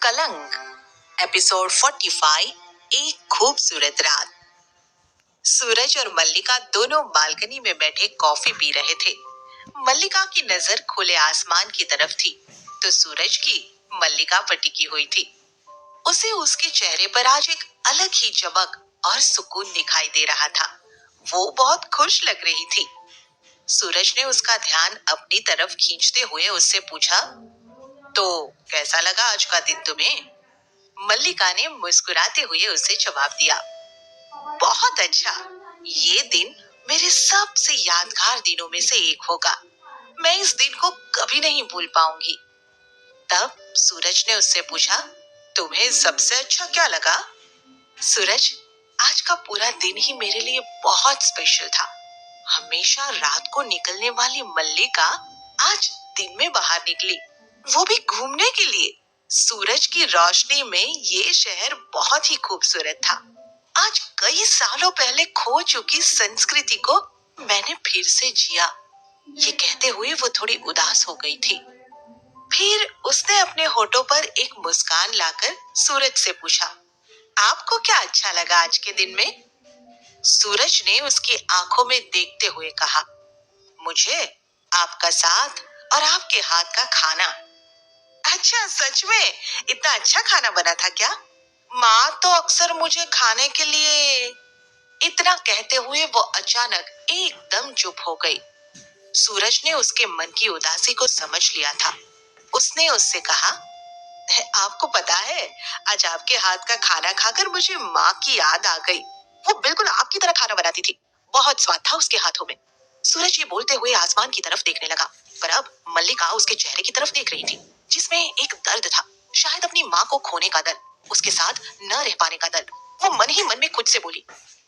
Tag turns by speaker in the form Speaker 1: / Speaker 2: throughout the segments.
Speaker 1: कलंक एपिसोड 45। एक खूबसूरत रात। सूरज और मल्लिका दोनों बालकनी में बैठे कॉफी पी रहे थे। मल्लिका की नजर खुले आसमान की तरफ थी तो सूरज की मल्लिका पर टिकी हुई थी। उसे उसके चेहरे पर आज एक अलग ही चमक और सुकून दिखाई दे रहा था। वो बहुत खुश लग रही थी। सूरज ने उसका ध्यान अपनी तरफ खींचते हुए उससे पूछा, तो कैसा लगा आज का दिन तुम्हें? मल्लिका ने मुस्कुराते हुए उसे जवाब दिया, बहुत अच्छा। ये दिन मेरे सबसे यादगार दिनों में से एक होगा। मैं इस दिन को कभी नहीं भूल पाऊंगी। तब सूरज ने उससे पूछा, तुम्हें सबसे अच्छा क्या लगा? सूरज, आज का पूरा दिन ही मेरे लिए बहुत स्पेशल था। हमेशा रात को निकलने वाली मल्लिका आज दिन में बाहर निकली, वो भी घूमने के लिए। सूरज की रोशनी में ये शहर बहुत ही खूबसूरत था। आज कई सालों पहले खो चुकी संस्कृति को मैंने फिर से जिया। ये कहते हुए वो थोड़ी उदास हो गई थी। फिर उसने अपने होठों पर एक मुस्कान लाकर सूरज से पूछा, आपको क्या अच्छा लगा आज के दिन में? सूरज ने उसकी आंखों में देखते हुए कहा, मुझे आपका साथ और आपके हाथ का खाना। अच्छा, सच में इतना अच्छा खाना बना था क्या? माँ तो अक्सर मुझे खाने के लिए। इतना कहते हुए वो अचानक एकदम चुप हो गई। सूरज ने उसके मन की उदासी को समझ लिया था। उसने उससे कहा, आपको पता है, आज आपके हाथ का खाना खाकर मुझे माँ की याद आ गई। वो बिल्कुल आपकी तरह खाना बनाती थी। बहुत स्वाद था उसके हाथों में। सूरज ये बोलते हुए आसमान की तरफ देखने लगा, पर अब मल्लिका उसके चेहरे की तरफ देख रही थी, जिसमें एक दर्द था। शायद अपनी माँ को खोने का दर्द, उसके साथ न रह पाने का दर्द। वो मन ही मन में खुद से बोली,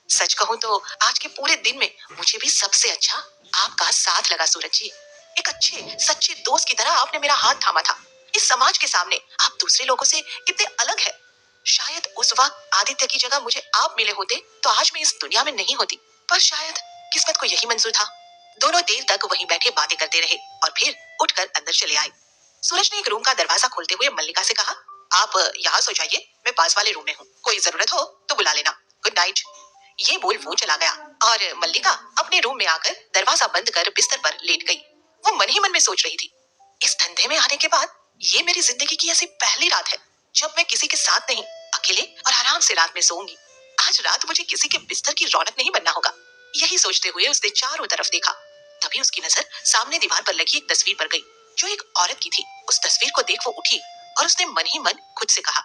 Speaker 1: सच कहूँ तो आज के पूरे दिन में मुझे भी सबसे अच्छा आपका साथ लगा सूरज जी। एक अच्छे सच्चे दोस्त की तरह आपने मेरा हाथ थामा था। इस समाज के सामने आप दूसरे लोगों से कितने अलग है। शायद उस वक्त आदित्य की जगह मुझे आप मिले होते तो आज मैं इस दुनिया में नहीं होती, पर शायद किस्मत को यही मंजूर था। दोनों देर तक वहीं बैठे बातें करते रहे और फिर उठकर अंदर चले आए। सूरज ने एक रूम का दरवाजा खोलते हुए मल्लिका से कहा, आप यहाँ सो जाइए, मैं पास वाले रूम में हूँ, कोई जरूरत हो तो बुला लेना। Good night. ये बोल वो चला गया और मल्लिका अपने रूम में आकर दरवाजा बंद कर बिस्तर पर लेट गई। वो मन ही मन में सोच रही थी, इस धंधे में आने के बाद ये मेरी जिंदगी की ऐसी पहली रात है जब मैं किसी के साथ नहीं, अकेले और आराम से रात में सोऊंगी। आज रात मुझे किसी के बिस्तर की रौनक नहीं बनना होगा। यही सोचते हुए उसने चारों तरफ देखा। तभी उसकी नजर सामने दीवार पर लगी एक तस्वीर पर गई, जो एक औरत की थी। उस तस्वीर को देख वो उठी और उसने मन ही मन खुद से कहा,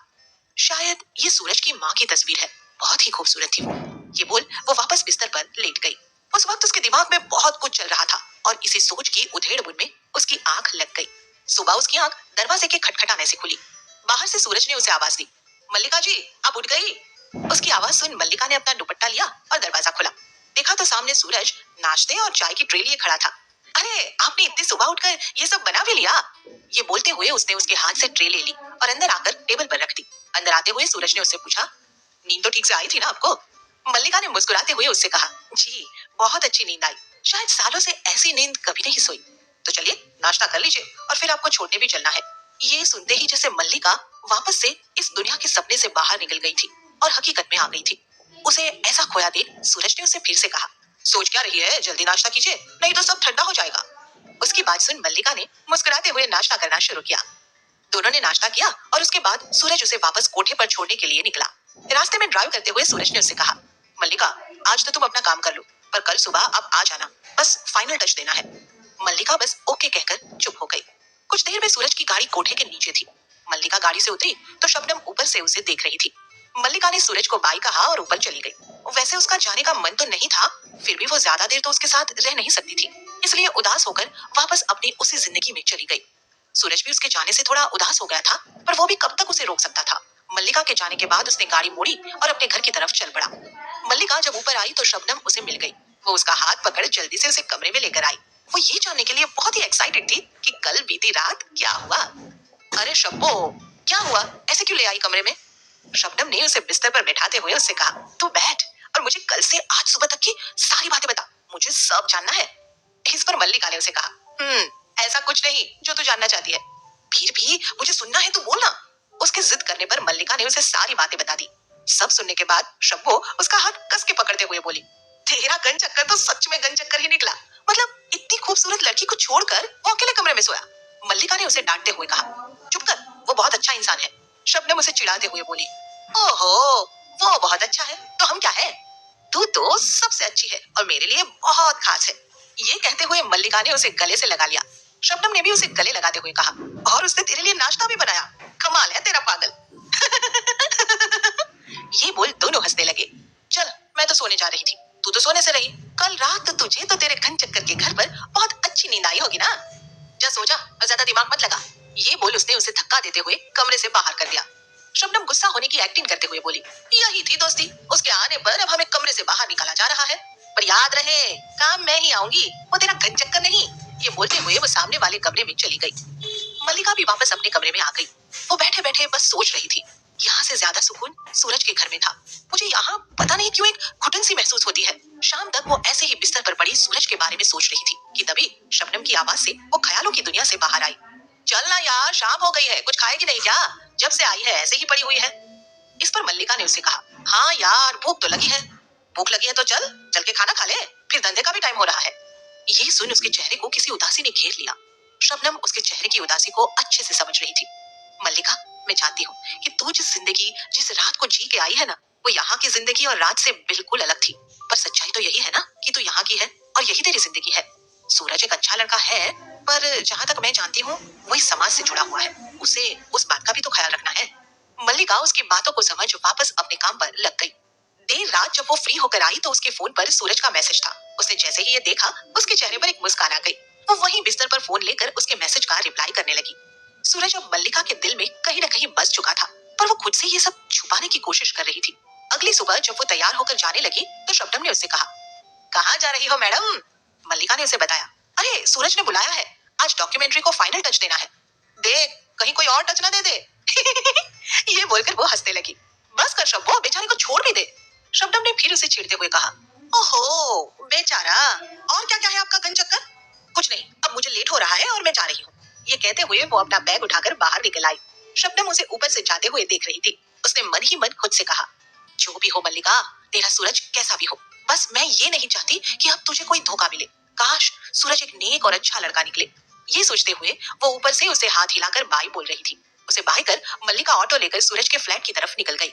Speaker 1: शायद ये सूरज की माँ की तस्वीर है। बहुत ही खूबसूरत थी वो। ये बोल वो वापस बिस्तर पर लेट गई। उस वक्त उसके दिमाग में बहुत कुछ चल रहा था और इसी सोच की उधेड़-बुन में उसकी आंख लग गई। सुबह उसकी आंख दरवाजे के खटखटाने से खुली। बाहर से सूरज ने उसे आवाज दी, मल्लिका जी, आप उठ गई? उसकी आवाज सुन मल्लिका ने अपना दुपट्टा लिया और दरवाजा खोला। देखा तो सामने सूरज नाश्ते और चाय की ट्रे लिए खड़ा था। अरे, आपने इतनी सुबह उठकर ये सब बना भी लिया? ये बोलते हुए उसने उसके हाथ से ट्रे ले ली और अंदर आकर टेबल पर रख दी। अंदर आते हुए सूरज ने उससे पूछा, नींद तो ठीक से आई थी ना आपको? मल्लिका ने मुस्कुराते हुए उससे कहा, जी, बहुत अच्छी नींद आई। शायद सालों से ऐसी नींद कभी नहीं सोई। तो चलिए नाश्ता कर लीजिए और फिर आपको छोड़ने भी चलना है। ये सुनते ही जैसे मल्लिका वापस से इस दुनिया के सपने से बाहर निकल गई थी और हकीकत में आ गई थी। उसे ऐसा खोया देख सूरज ने उसे फिर से कहा, सोच क्या रही है, जल्दी नाश्ता कीजिए, नहीं तो सब ठंडा हो जाएगा। उसकी बात सुन मल्लिका ने मुस्कुराते हुए नाश्ता करना शुरू किया। दोनों ने नाश्ता किया और उसके बाद सूरज उसे वापस कोठे पर छोड़ने के लिए निकला। रास्ते में ड्राइव करते हुए सूरज ने उससे कहा, मल्लिका, आज तो तुम अपना काम कर लो, पर कल सुबह आप आ जाना, बस फाइनल टच देना है। मल्लिका बस ओके कहकर चुप हो गई। कुछ देर में सूरज की गाड़ी कोठे के नीचे थी। मल्लिका गाड़ी से उतरी तो शबनम ऊपर से उसे देख रही थी। मल्लिका ने सूरज को बाय कहा और ऊपर चली गई। वैसे उसका जाने का मन तो नहीं था, फिर भी वो ज्यादा देर तो उसके साथ रह नहीं सकती थी, इसलिए उदास होकर वापस अपनी उसी जिंदगी में चली गई। सूरज भी उसके जाने से थोड़ा उदास हो गया था, पर वो भी कब तक उसे रोक सकता था। मल्लिका के जाने के बाद उसने गाड़ी मोड़ी और अपने घर की तरफ चल पड़ा। मल्लिका जब ऊपर आई तो शबनम उसे मिल गई। वो उसका हाथ पकड़ जल्दी से उसे कमरे में लेकर आई। वो ये जानने के लिए बहुत ही एक्साइटेड थी कि कल बीती रात क्या हुआ। अरे शब्बो, क्या हुआ, ऐसे क्यों ले आई कमरे में? शबनम ने उसे बिस्तर पर बैठाते हुए उससे कहा, तू बैठ और मुझे कल से आज सुबह तक की सारी बातें बता, मुझे सब जानना है। इस पर मल्लिका ने उसे कहा, ऐसा कुछ नहीं जो तू जानना चाहती है। फिर भी मुझे सुनना है, तू बोलना। उसके जिद करने पर मल्लिका ने उसे सारी बातें बता दी। सब सुनने के बाद शब्बो उसका हाथ कस के पकड़ते हुए बोली, तेरा गन चक्कर तो सच में गन चक्कर ही निकला। मतलब इतनी खूबसूरत लड़की को छोड़कर वो अकेले कमरे में सोया। मल्लिका ने उसे डांटते हुए कहा, चुप कर, वो बहुत अच्छा इंसान है। शबनम उसे चिढ़ाते हुए बोली, ओहो, वो बहुत अच्छा है तो हम क्या है? तू तो सबसे अच्छी है और मेरे लिए बहुत खास है। ये कहते हुए मल्लिका ने उसे गले से लगा लिया। शबनम ने भी उसे गले लगाते हुए कहा, और उसने तेरे लिए नाश्ता भी बनाया। कमाल है तेरा पागल। ये बोल दोनों हंसने लगे। चल, मैं तो सोने जा रही थी, तू तो सोने से रही। कल रात तो तुझे तो तेरे घन चक्कर के घर पर बहुत अच्छी नींद आई होगी ना। जा सो जा और ज्यादा दिमाग मत लगा। ये बोल उसने उसे धक्का देते हुए कमरे से बाहर कर दिया। शबनम गुस्सा होने की एक्टिंग करते हुए बोली, यही थी दोस्ती, उसके आने पर अब हमें कमरे से बाहर निकाला जा रहा है। पर याद रहे, काम मैं ही आऊंगी, वो तेरा घन चक्कर नहीं। ये बोलते हुए वो सामने वाले कमरे में चली गई। मल्लिका भी वापस अपने कमरे में आ गई। वो बैठे बैठे बस सोच रही थी। यहाँ से ज्यादा सुकून सूरज के घर में था। मुझे यहाँ पता नहीं क्यों एक घुटन सी महसूस होती है। शाम तक वो ऐसे ही बिस्तर पर पड़ी सूरज के बारे में सोच रही थी कि तभी शबनम की आवाज से वो ख्यालों की दुनिया से बाहर आई। चल ना यार, शाम हो गई है, कुछ खाएगी नहीं क्या? जब से आई है ऐसे ही पड़ी हुई है। इस पर मल्लिका ने उससे कहा, हाँ यार, भूख तो लगी है। भूख लगी है तो चल चल के खाना खा ले, फिर धंधे का भी टाइम हो रहा है। ये सुन उसके चेहरे को किसी उदासी ने घेर लिया। शबनम उसके चेहरे की उदासी को अच्छे से समझ रही थी। मल्लिका, मैं जानती हूँ कि तू जिस जिंदगी, जिस रात को जी के आई है ना, वो यहाँ की जिंदगी और रात से बिल्कुल अलग थी। पर सच्चाई तो यही है ना कि तू यहाँ की है और यही तेरी जिंदगी है। सूरज एक अच्छा लड़का है, पर जहाँ तक मैं जानती हूँ वो इस समाज से जुड़ा हुआ है। उसे उस बात का भी तो ख्याल रखना है। मल्लिका उसकी बातों को समझ वापस अपने काम पर लग गई। देर रात जब वो फ्री होकर आई तो उसके फोन पर सूरज का मैसेज था। उसने जैसे ही ये देखा, उसके चेहरे पर एक मुस्कान आ गई। वो वहीं बिस्तर पर फोन लेकर उसके मैसेज का रिप्लाई करने लगी। सूरज अब मल्लिका के दिल में कहीं न कहीं बस चुका था, पर वो खुद से ये सब छुपाने की कोशिश कर रही थी। अगली सुबह जब वो तैयार होकर जाने लगी तो शबनम ने उससे कहा, कहाँ जा रही हो मैडम? मल्लिका ने उसे बताया, अरे सूरज ने बुलाया है, आज डॉक्यूमेंट्री को फाइनल टच देना है। देख, कहीं कोई और टच ना दे दे। ये बोलकर वो हंसने लगी। बस कर शब्बो, बेचारे को छोड़ भी दे। शबनम ने फिर उसे छेड़ते हुए कहा, ओहो बेचारा, और क्या क्या है आपका घन चक्कर? कुछ नहीं, अब मुझे लेट हो रहा है और मैं जा रही हूँ। ये कहते हुए वो अपना बैग उठाकर बाहर निकल आई। शबनम उसे ऊपर से जाते हुए देख रही थी। उसने मन ही मन खुद से कहा, जो भी हो मल्लिका, तेरा सूरज कैसा भी हो, बस मैं ये नहीं चाहती कि अब तुझे कोई धोखा मिले। काश सूरज एक नेक और अच्छा लड़का निकले। ये सोचते हुए वो ऊपर से उसे हाथ हिलाकर बाय बोल रही थी। उसे बाय कर मल्लिका ऑटो लेकर सूरज के फ्लैट की तरफ निकल गई।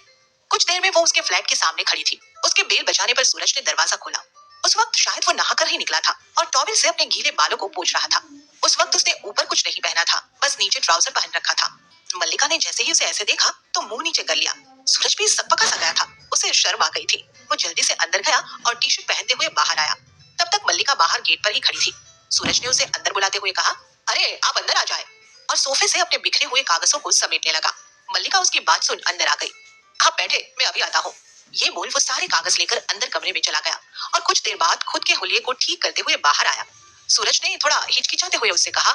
Speaker 1: कुछ देर में वो उसके फ्लैट के सामने खड़ी थी। उसके बेल बजाने पर सूरज ने दरवाजा खोला। उस वक्त शायद वो नहाकर ही निकला था और टॉवेल से अपने गीले बालों को पोंछ रहा था। उस वक्त उसने ऊपर कुछ नहीं पहना था, बस नीचे ट्राउजर पहन रखा था। मल्लिका ने जैसे ही उसे ऐसे देखा तो मुंह नीचे कर लिया। सूरज भी सकपका सा गया था। उसे शर्म आ गई थी। वो जल्दी से अंदर गया और टी शर्ट पहनते हुए बाहर आया। तब तक मल्लिका बाहर गेट पर ही खड़ी थी। सूरज ने उसे अंदर बुलाते हुए कहा, अरे आप अंदर आ जाए, और सोफे से अपने बिखरे हुए कागजों को समेटने लगा। मल्लिका उसकी बात सुन अंदर आ गई। आप बैठे, मैं अभी आता हूँ। ये बोल वो सारे कागज लेकर अंदर कमरे में चला गया और कुछ देर बाद खुद के हुलिये को ठीक करते हुए बाहर आया। सूरज ने थोड़ा हिचकिचाते हुए उससे कहा,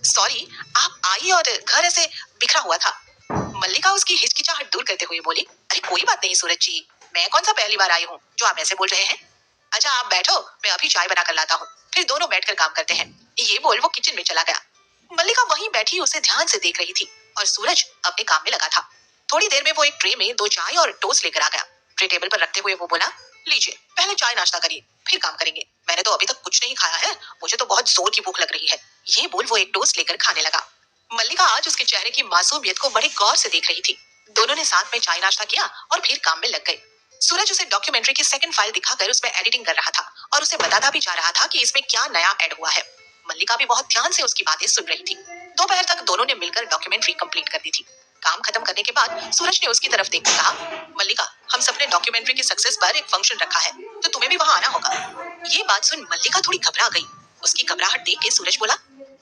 Speaker 1: सॉरी, आप आई और घर ऐसे बिखरा हुआ था। मल्लिका उसकी हिचकिचाहट दूर करते हुए बोली, अरे कोई बात नहीं सूरज जी, मैं कौन सा पहली बार आई हूँ जो आप ऐसे बोल रहे हैं। अच्छा आप बैठो, मैं अभी चाय बना कर लाता हूँ, फिर दोनों बैठकर काम करते हैं। ये बोल वो किचन में चला गया। मल्लिका वहीं बैठी उसे ध्यान से देख रही थी और सूरज अपने काम में लगा था। थोड़ी देर में वो एक ट्रे में 2 चाय और टोस्ट लेकर आ गया। ट्रे टेबल पर रखते हुए वो बोला, लीजिए पहले चाय नाश्ता करिए, फिर काम करेंगे। मैंने तो अभी तक कुछ नहीं खाया है, मुझे तो बहुत जोर की भूख लग रही है। ये बोल वो एक टोस्ट लेकर खाने लगा। मल्लिका आज उसके चेहरे की मासूमियत को बड़े गौर से देख रही थी। दोनों ने साथ में चाय नाश्ता किया और फिर काम में लग गए। सूरज उसे डॉक्यूमेंट्री की सेकंड फाइल दिखाकर उसमें एडिटिंग कर रहा था और उसे बताता भी जा रहा था कि इसमें क्या नया ऐड हुआ है। मल्लिका भी बहुत ध्यान से उसकी बातें सुन रही थी। दोपहर तक दोनों ने मिलकर डॉक्यूमेंट्री कंप्लीट कर दी थी। काम खत्म करने के बाद सूरज ने उसकी तरफ देखकर कहा, मल्लिका, हम सबने डॉक्यूमेंट्री की सक्सेस पर एक फंक्शन रखा है, तो तुम्हें भी वहाँ आना होगा। ये बात सुन मल्लिका थोड़ी घबरा गई। उसकी घबराहट देख के सूरज बोला,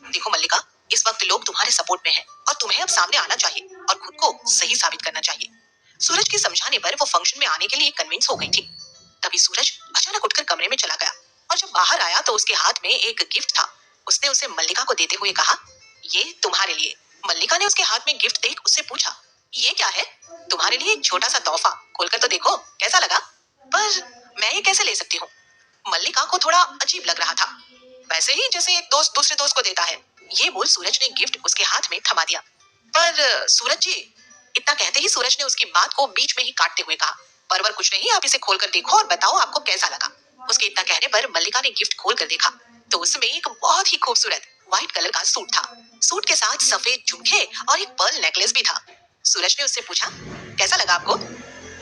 Speaker 1: देखो मल्लिका, इस वक्त लोग तुम्हारे सपोर्ट में हैं और तुम्हें अब सामने आना चाहिए और खुद को सही साबित करना चाहिए। सूरज के समझाने पर वो फंक्शन में आने के लिए कन्विंस हो गई थी। तभी सूरज अचानक उठकर कमरे में चला गया और जब बाहर आया तो उसके हाथ में एक गिफ्ट था। उसने उसे मल्लिका को देते हुए कहा, ये तुम्हारे लिए। मल्लिका ने उसके हाथ में गिफ्ट देख उससे पूछा, ये क्या है? तुम्हारे लिए एक छोटा सा तोहफा, खोलकर तो देखो कैसा लगा। पर मैं ये कैसे ले सकती हूँ? मल्लिका को थोड़ा अजीब लग रहा था, वैसे ही जैसे एक दोस्त दूसरे दोस्त को देता है। ये बोल सूरज ने गिफ्ट उसके हाथ में थमा दिया। पर सूरज जी, इतना कहते ही सूरज ने उसकी बात को बीच में ही काटते हुए कहा, परवर कुछ नहीं, आप इसे खोलकर देखो और बताओ आपको कैसा लगा। उसके इतना कहने पर मल्लिका ने गिफ्ट खोलकर देखा तो उसमें एक बहुत ही खूबसूरत व्हाइट कलर का सूट था। सूट के साथ सफेद झुमके और एक पर्ल नेकलेस भी था। सूरज ने उससे पूछा, कैसा लगा आपको?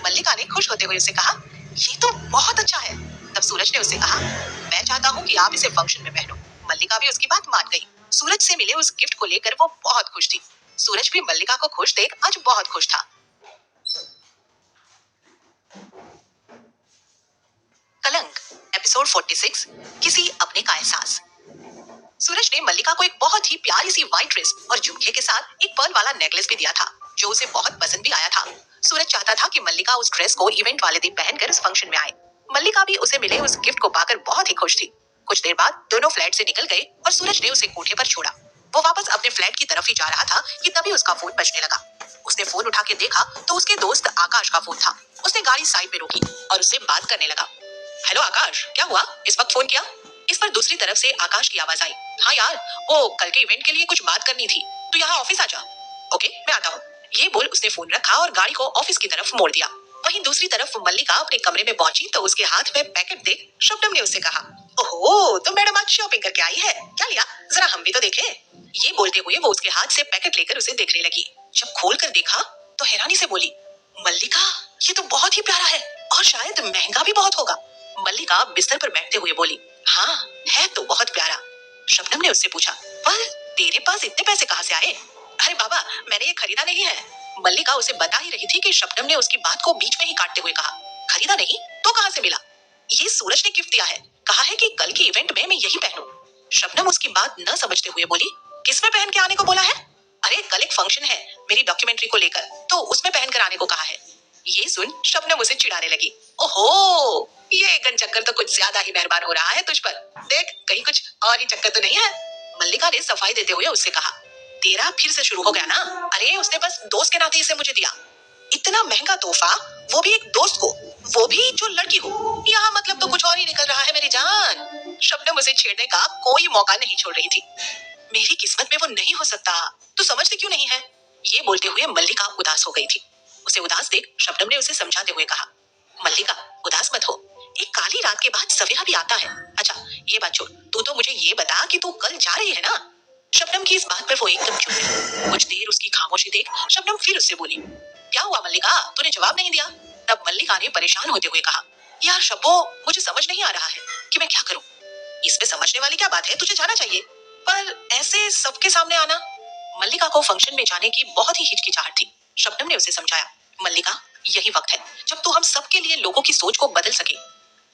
Speaker 1: मल्लिका ने खुश होते हुए उससे कहा, ये तो बहुत अच्छा है। तब सूरज ने उससे कहा, मैं चाहता हूँ कि आप इसे फंक्शन में पहनो। मल्लिका भी उसकी बात मान गई। सूरज से मिले उस गिफ्ट को लेकर वो बहुत खुश थी। सूरज भी मल्लिका को खुश देख आज बहुत खुश था। कलंक एपिसोड 46 किसी अपने का एहसास। सूरज ने मल्लिका को एक बहुत ही प्यारी सी व्हाइट ड्रेस और झुमके के साथ एक पर्ल वाला नेकलेस भी दिया था जो उसे बहुत पसंद भी आया था। सूरज चाहता था कि मल्लिका उस ड्रेस को इवेंट वाले दिन पहनकर उस फंक्शन में आए। मल्लिका भी उसे मिले उस गिफ्ट को पाकर बहुत ही खुश थी। कुछ देर बाद दोनों फ्लैट से निकल गए और सूरज ने उसे कोठे पर छोड़ा। वो वापस अपने फ्लैट की तरफ ही जा रहा था कि तभी उसका फोन बजने लगा। उसने फोन उठा के देखा तो उसके दोस्त आकाश का फोन था। उसने गाड़ी साइड में रोकी और उससे बात करने लगा। हेलो आकाश, क्या हुआ, इस वक्त फोन किया? इस पर दूसरी तरफ से आकाश की आवाज आई, हाँ यार, वो कल के इवेंट के लिए कुछ बात करनी थी, तू यहाँ ऑफिस आ जा। ओके, मैं आता हूँ। ये बोल उसने फोन रखा और गाड़ी को ऑफिस की तरफ मोड़ दिया। वहीं दूसरी तरफ मल्लिका अपने कमरे में पहुंची तो उसके हाथ में पैकेट देख शबनम ने उससे कहा, ओहो, तो मैडम आज शॉपिंग करके आई है, क्या लिया, जरा हम भी तो देखें। ये बोलते हुए वो उसके हाथ से पैकेट लेकर उसे देखने लगी। जब खोल कर देखा तो हैरानी से बोली, मल्लिका, ये तो बहुत ही प्यारा है और शायद महंगा भी बहुत होगा। मल्लिका बिस्तर पर बैठते हुए बोली, हाँ, है तो बहुत प्यारा। शबनम ने उससे पूछा, पर तेरे पास इतने पैसे कहाँ से आए? अरे बाबा, मैंने ये खरीदा नहीं है। मल्लिका उसे बता ही रही थी कि शबनम ने उसकी बात को बीच में ही काटते हुए कहा, खरीदा नहीं तो कहाँ से मिला? ये सूरज ने गिफ्ट दिया है, कहा है कि कल की इवेंट में मैं यही पहनूं। शबनम उसकी बात न समझते हुए बोली, किसमें पहन के आने को बोला है? अरे कल एक फंक्शन है मेरी डॉक्यूमेंट्री को लेकर, तो उसमें पहन कर आने को कहा है। ये सुन शबनम उसे चिढ़ाने लगी, ओहो, ये गनचक्कर तो कुछ ज्यादा ही मेहरबान हो रहा है तुझ पर। देख कहीं कुछ और ही चक्कर तो नहीं है। मल्लिका ने सफाई देते हुए उससे कहा, तेरा फिर से शुरू हो गया ना? अरे उसने बस दोस्त के नाते इसे मुझे दिया। इतना महंगा तोहफा, वो भी एक दोस्त को, वो भी जो लड़की हो। यहाँ मतलब तो कुछ और ही निकल रहा है मेरी जान। शबनम उसे छेड़ने का कोई मौका नहीं छोड़ रही थी। मेरी किस्मत में वो नहीं हो सकता, तू समझती क्यों नहीं है? ये बोलते हुए मल्लिका उदास हो गई थी। उसे उदास देख शबनम ने उसे समझाते हुए कहा, मल्लिका, उदास मत हो, एक काली रात के बाद सवेरा भी आता है। अच्छा ये बात छोड़, तू तो मुझे ये बता कि तू कल जा रही है ना? शबनम की इस बात पर वो एकदम चुप रही। कुछ देर उसकी खामोशी देख शबनम फिर उससे बोली, क्या हुआ मल्लिका, तूने जवाब नहीं दिया? तब मल्लिका ने परेशान होते हुए कहा, यार शब्बो, मुझे समझ नहीं आ रहा है कि मैं क्या करूं। इसमें समझने वाली क्या बात है, तुझे जाना चाहिए, पर ऐसे सबके सामने आना। मल्लिका को फंक्शन में जाने की बहुत ही हिचकिचाहट थी। शबनम ने उसे समझाया, मल्लिका, यही वक्त है जब तू हम सबके लिए लोगों की सोच को बदल सके।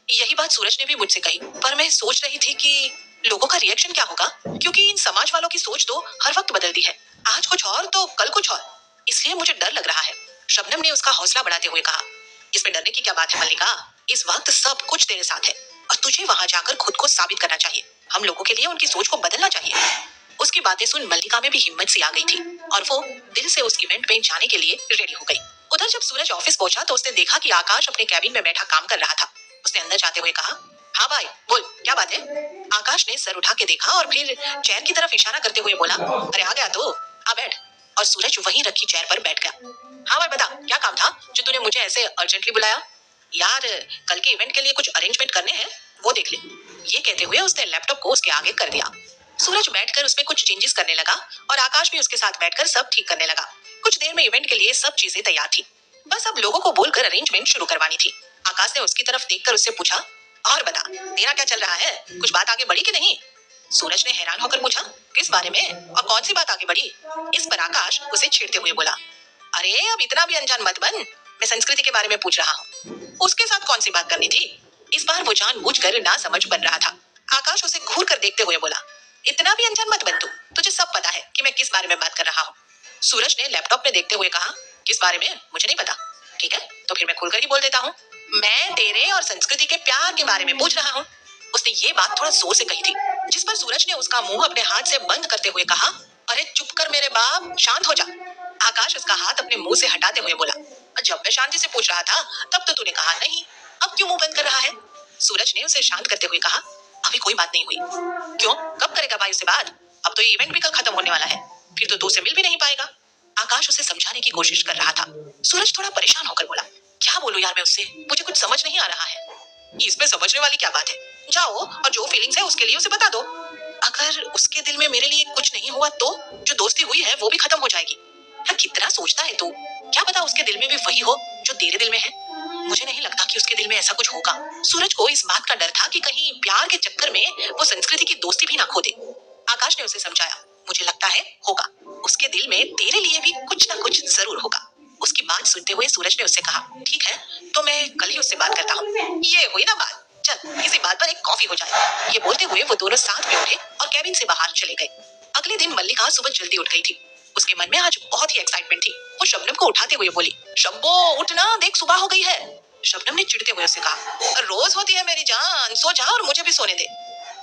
Speaker 1: यही बात सूरज ने भी मुझसे कही, पर मैं सोच रही थी कि लोगों का रिएक्शन क्या होगा, क्योंकि इन समाज वालों की सोच तो हर वक्त बदलती है, आज कुछ और तो कल कुछ और, इसलिए मुझे डर लग रहा है। शबनम ने उसका हौसला बढ़ाते हुए कहा, इसमें डरने की क्या बात है मल्लिका, इस वक्त सब कुछ तेरे साथ है और तुझे वहां जाकर खुद को साबित करना चाहिए। हम लोगों के लिए उनकी सोच को बदलना चाहिए। उसकी बातें सुन मल्लिका में भी हिम्मत सी आ गई थी और वो दिल से उस इवेंट में जाने के लिए रेडी हो गई। उधर जब सूरज ऑफिस पहुंचा तो उसने देखा कि आकाश अपने कैबिन में बैठा काम कर रहा था। उसने अंदर जाते हुए कहा, हाँ भाई बोल, क्या बात है? आकाश ने सर उठा के देखा और फिर चेयर की तरफ इशारा करते हुए बोला, अरे आ गया तो आ बैठ। और सूरज वहीं रखी चेयर पर बैठ गया। हाँ भाई बता, क्या काम था जो तूने मुझे ऐसे अर्जेंटली बुलाया? यार कल के इवेंट के लिए कुछ अरेंजमेंट करने हैं, वो देख ले। ये कहते हुए उसने लैपटॉप को उसके आगे कर दिया। सूरज बैठकर उसमें कुछ चेंजेस करने लगा और आकाश भी उसके साथ बैठकर सब ठीक करने लगा। कुछ देर में इवेंट के लिए सब चीजें तैयार थी, बस अब लोगों को बोलकर अरेंजमेंट शुरू करवानी थी। आकाश ने उसकी तरफ देखकर उससे पूछा, और बता तेरा क्या चल रहा है, कुछ बात आगे बढ़ी कि नहीं? सूरज ने हैरान होकर पूछा, किस बारे में और कौन सी बात आगे बढ़ी? इस पर आकाश उसे छेड़ते हुए बोला, अरे अब इतना भी अनजान मत बन, मैं संस्कृति के बारे में पूछ रहा हूँ, उसके साथ कौन सी बात करनी थी? इस बार वो जानबूझकर ना समझ बन रहा था। आकाश उसे घूर कर देखते हुए बोला, इतना भी अनजान मत बन तू, तुझे सब पता है कि मैं किस बारे में बात कर रहा हूँ। सूरज ने लैपटॉप में देखते हुए कहा, किस बारे में मुझे नहीं पता। ठीक है तो फिर मैं खुलकर ही बोल देता हूँ, मैं तेरे और संस्कृति के प्यार के बारे में पूछ रहा हूँ। उसने ये बात थोड़ा जोर से कही थी, जिस पर सूरज ने उसका मुंह अपने हाथ से बंद करते हुए कहा, अरे चुप कर मेरे बाप, शांत हो जा। आकाश उसका हाथ अपने मुंह से हटाते हुए बोला, जब मैं शांति से पूछ रहा था तब तो तूने कहा नहीं, अब क्यों मुंह बंद कर रहा है? सूरज ने उसे शांत करते हुए कहा, अभी कोई बात नहीं हुई। क्यों, कब करेगा भाई उससे बात? अब तो ये इवेंट भी कल खत्म होने वाला है, फिर तो तू उसे मिल भी नहीं पाएगा। आकाश उसे समझाने की कोशिश कर रहा था। सूरज थोड़ा परेशान होकर बोला, क्या बोलूं यार मैं उससे, मुझे कुछ समझ नहीं आ रहा है। इसमें समझने वाली क्या बात है, जाओ और जो फीलिंग्स है उसके लिए उसे बता दो। अगर उसके दिल में मेरे लिए कुछ नहीं हुआ तो जो दोस्ती हुई है वो भी खत्म हो जाएगी। हाँ, कितना सोचता है तू, क्या पता उसके दिल में भी वही हो जो तेरे दिल में है। मुझे नहीं लगता कि उसके दिल में ऐसा कुछ होगा। सूरज को इस बात का डर था कि कहीं प्यार के चक्कर में वो संस्कृति की दोस्ती भी ना खो दे। आकाश ने उसे समझाया, मुझे लगता है होगा, उसके दिल में तेरे लिए भी कुछ ना कुछ जरूर होगा। उसकी बात सुनते हुए सूरज ने उससे कहा, ठीक है तो मैं कल ही उससे बात करता हूँ। ये हुई ना बात, चल इसी बात पर एक कॉफी हो जाए। ये बोलते हुए वो दोनों साथ में उठे और कैबिन से बाहर चले गए। अगले दिन मल्लिका सुबह जल्दी उठ गई थी। उसके मन में आज बहुत ही एक्साइटमेंट थी। वो शबनम को उठाते हुए बोली, शब्बो उठना, देख सुबह हो गई है। शबनम ने चिढ़ते हुए उसे कहा, रोज होती है मेरी जान, सो जा और मुझे भी सोने दे।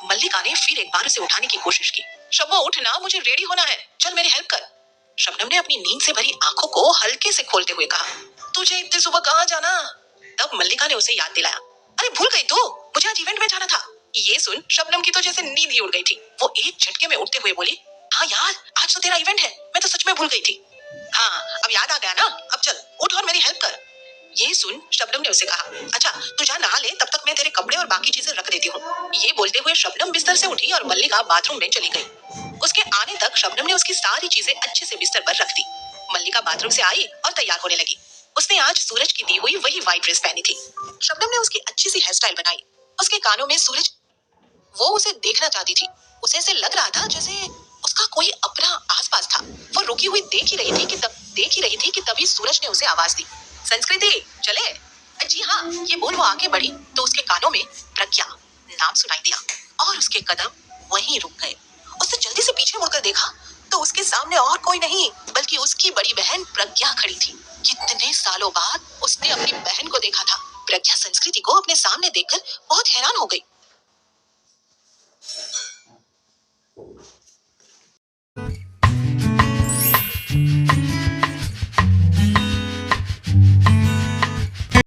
Speaker 1: मल्लिका ने फिर एक बार उसे उठाने की कोशिश की। शब्बो उठना, मुझे रेडी होना है, चल मेरी हेल्प कर। शबनम ने अपनी नींद से भरी आंखों को हल्के से खोलते हुए कहा, तुझे इतनी सुबह कहाँ जाना। तब मल्लिका ने उसे याद दिलाया, अरे भूल गई तू, मुझे आज इवेंट में जाना था। ये सुन शबनम की तो जैसे नींद ही उड़ गई थी। वो एक झटके में उठते हुए बोली, हाँ यार आज तो तेरा इवेंट है, मैं तो सच में भूल गई थी। हाँ अब याद आ गया ना, अब चल उठ और मेरी हेल्प कर। ये सुन शबनम ने उसे कहा, अच्छा तू जा नहा ले, तब तक मैं तेरे कपड़े और बाकी चीजें रख देती हूँ। ये बोलते हुए शबनम बिस्तर से उठी और मल्लिका बाथरूम में चली गई। उसके आने तक शबनम ने उसकी सारी चीजें अच्छे से बिस्तर पर रख दी। मल्लिका बाथरूम से आई और तैयार होने लगी। उसने आज सूरज की दी हुई वही व्हाइट ड्रेस पहनी थी। शबनम ने उसकी अच्छी सी हेयर स्टाइल बनाई। उसके कानों में सूरज, वो उसे देखना चाहती थी। उसे ऐसे लग रहा था जैसे उसका कोई अपना आसपास था। वो रुकी हुई देख ही रही थी कि तभी सूरज ने उसे आवाज दी, संस्कृति चले। जी हाँ, ये बोल वो आगे बढ़ी तो उसके कानों में प्रज्ञा नाम सुनाई दिया और उसके कदम वहीं रुक गए। उसने जल्दी से पीछे मुड़कर देखा तो उसके सामने और कोई नहीं बल्कि उसकी बड़ी बहन प्रज्ञा खड़ी थी। कितने सालों बाद उसने अपनी बहन को देखा था। प्रज्ञा संस्कृति को अपने सामने देखकर बहुत हैरान हो गई।